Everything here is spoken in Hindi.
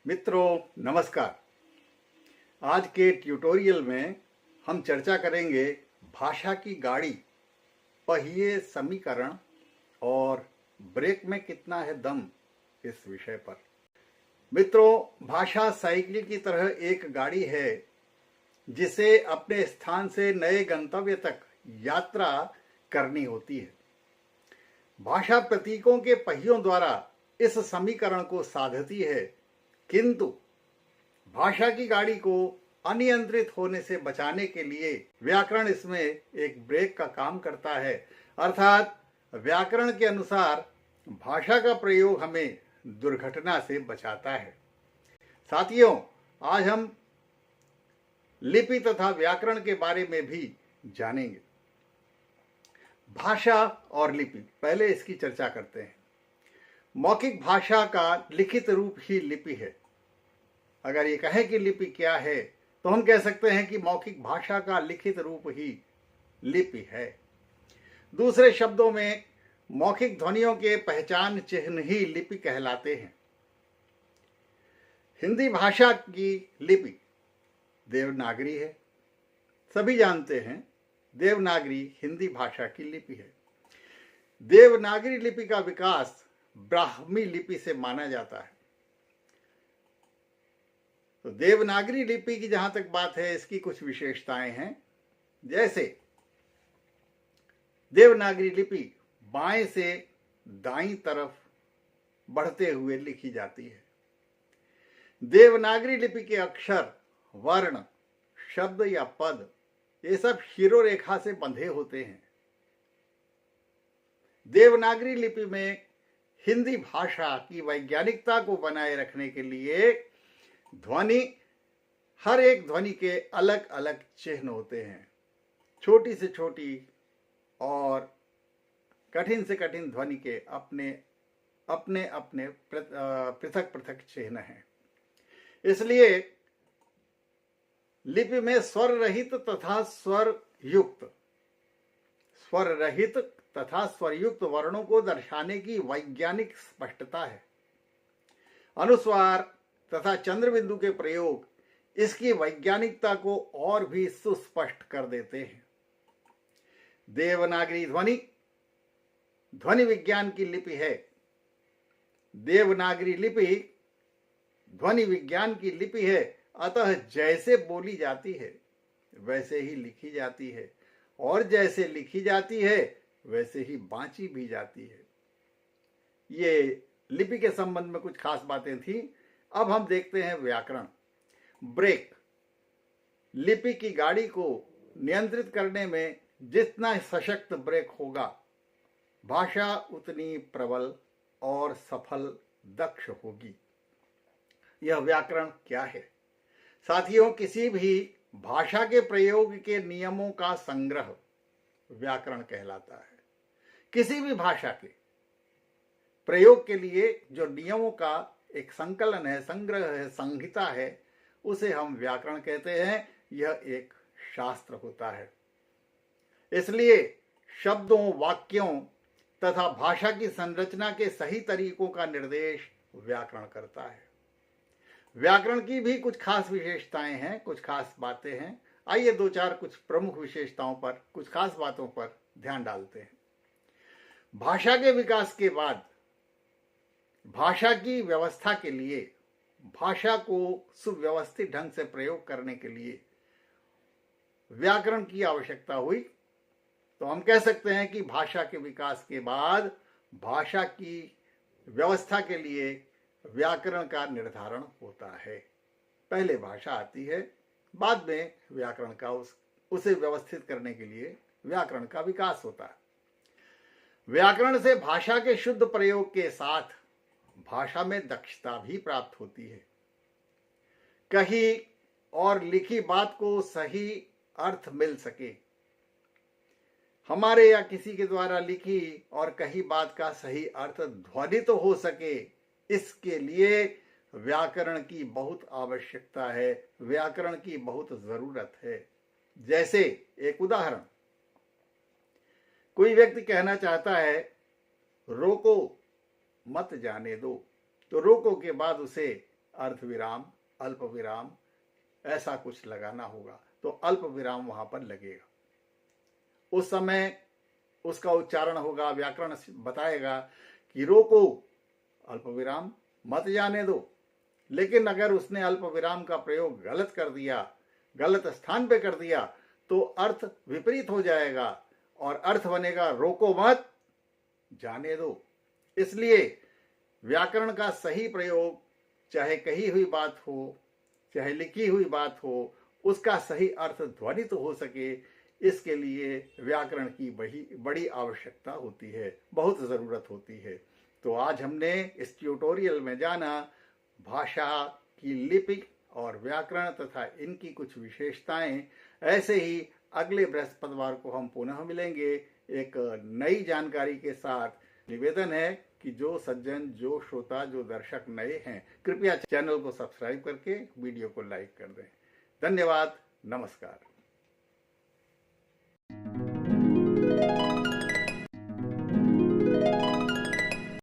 मित्रों नमस्कार। आज के ट्यूटोरियल में हम चर्चा करेंगे भाषा की गाड़ी, पहिए, समीकरण और ब्रेक में कितना है दम इस विषय पर। मित्रों, भाषा साइकिल की तरह एक गाड़ी है जिसे अपने स्थान से नए गंतव्य तक यात्रा करनी होती है। भाषा प्रतीकों के पहियों द्वारा इस समीकरण को साधती है, किंतु भाषा की गाड़ी को अनियंत्रित होने से बचाने के लिए व्याकरण इसमें एक ब्रेक का काम करता है। अर्थात व्याकरण के अनुसार भाषा का प्रयोग हमें दुर्घटना से बचाता है। साथियों, आज हम लिपि तथा व्याकरण के बारे में भी जानेंगे। भाषा और लिपि, पहले इसकी चर्चा करते हैं। मौखिक भाषा का लिखित रूप ही लिपि है। अगर ये कहें कि लिपि क्या है तो हम कह सकते हैं कि मौखिक भाषा का लिखित रूप ही लिपि है। दूसरे शब्दों में मौखिक ध्वनियों के पहचान चिन्ह ही लिपि कहलाते हैं। हिंदी भाषा की लिपि देवनागरी है। सभी जानते हैं देवनागरी हिंदी भाषा की लिपि है। देवनागरी लिपि का विकास ब्राह्मी लिपि से माना जाता है। तो देवनागरी लिपि की जहां तक बात है, इसकी कुछ विशेषताएं हैं। जैसे देवनागरी लिपि बाएं से दाईं तरफ बढ़ते हुए लिखी जाती है। देवनागरी लिपि के अक्षर, वर्ण, शब्द या पद, ये सब शिरोरेखा से बंधे होते हैं। देवनागरी लिपि में हिंदी भाषा की वैज्ञानिकता को बनाए रखने के लिए ध्वनि, हर एक ध्वनि के अलग अलग चिन्ह होते हैं। छोटी से छोटी और कठिन से कठिन ध्वनि के अपने अपने अपने पृथक पृथक चिन्ह हैं। इसलिए लिपि में स्वर रहित तथा स्वर युक्त वर्णों को दर्शाने की वैज्ञानिक स्पष्टता है। अनुस्वार तथा चंद्रबिंदु के प्रयोग इसकी वैज्ञानिकता को और भी सुस्पष्ट कर देते हैं। देवनागरी ध्वनि विज्ञान की लिपि है। देवनागरी लिपि ध्वनि विज्ञान की लिपि है। अतः जैसे बोली जाती है वैसे ही लिखी जाती है, और जैसे लिखी जाती है वैसे ही बांची भी जाती है। ये लिपि के संबंध में कुछ खास बातें थी। अब हम देखते हैं व्याकरण। ब्रेक, लिपि की गाड़ी को नियंत्रित करने में जितना सशक्त ब्रेक होगा, भाषा उतनी प्रबल और सफल, दक्ष होगी। यह व्याकरण क्या है? साथियों, किसी भी भाषा के प्रयोग के नियमों का संग्रह व्याकरण कहलाता है। किसी भी भाषा के प्रयोग के लिए जो नियमों का एक संकलन है, संग्रह है, संहिता है, उसे हम व्याकरण कहते हैं। यह एक शास्त्र होता है। इसलिए शब्दों, वाक्यों तथा भाषा की संरचना के सही तरीकों का निर्देश व्याकरण करता है। व्याकरण की भी कुछ खास विशेषताएं हैं, कुछ खास बातें हैं। आइए दो चार कुछ प्रमुख विशेषताओं पर, कुछ खास बातों पर ध्यान डालते हैं। भाषा के विकास के बाद भाषा की व्यवस्था के लिए, भाषा को सुव्यवस्थित ढंग से प्रयोग करने के लिए व्याकरण की आवश्यकता हुई। तो हम कह सकते हैं कि भाषा के विकास के बाद भाषा की व्यवस्था के लिए व्याकरण का निर्धारण होता है। पहले भाषा आती है, बाद में व्याकरण का उसे व्यवस्थित करने के लिए व्याकरण का विकास होता है। व्याकरण से भाषा के शुद्ध प्रयोग के साथ भाषा में दक्षता भी प्राप्त होती है। कही और लिखी बात को सही अर्थ मिल सके, हमारे या किसी के द्वारा लिखी और कही बात का सही अर्थ ध्वनित तो हो सके, इसके लिए व्याकरण की बहुत आवश्यकता है, व्याकरण की बहुत जरूरत है। जैसे एक उदाहरण, कोई व्यक्ति कहना चाहता है रोको मत जाने दो, तो रोको के बाद उसे अर्ध विराम, अल्प विराम, ऐसा कुछ लगाना होगा। तो अल्प विराम वहां पर लगेगा। उस समय उसका उच्चारण होगा, व्याकरण बताएगा कि रोको, अल्प विराम मत जाने दो। लेकिन अगर उसने अल्प विराम का प्रयोग गलत कर दिया, गलत स्थान पे कर दिया, तो अर्थ विपरीत हो जाएगा और अर्थ बनेगा रोको मत, जाने दो। इसलिए व्याकरण का सही प्रयोग, चाहे कही हुई बात हो, चाहे लिखी हुई बात हो, उसका सही अर्थ ध्वनित हो सके, इसके लिए व्याकरण की बड़ी आवश्यकता होती है, बहुत ज़रूरत होती है। तो आज हमने इस ट्यूटोरियल में जाना भाषा की लिपि और व्याकरण तथा इनकी कुछ विशेषताएं। ऐसे ही अगले बृहस्पतिवार को हम पुनः मिलेंगे एक नई जानकारी के साथ। निवेदन है कि जो सज्जन, जो श्रोता, जो दर्शक नए हैं, कृपया चैनल को सब्सक्राइब करके वीडियो को लाइक कर दें। धन्यवाद, नमस्कार।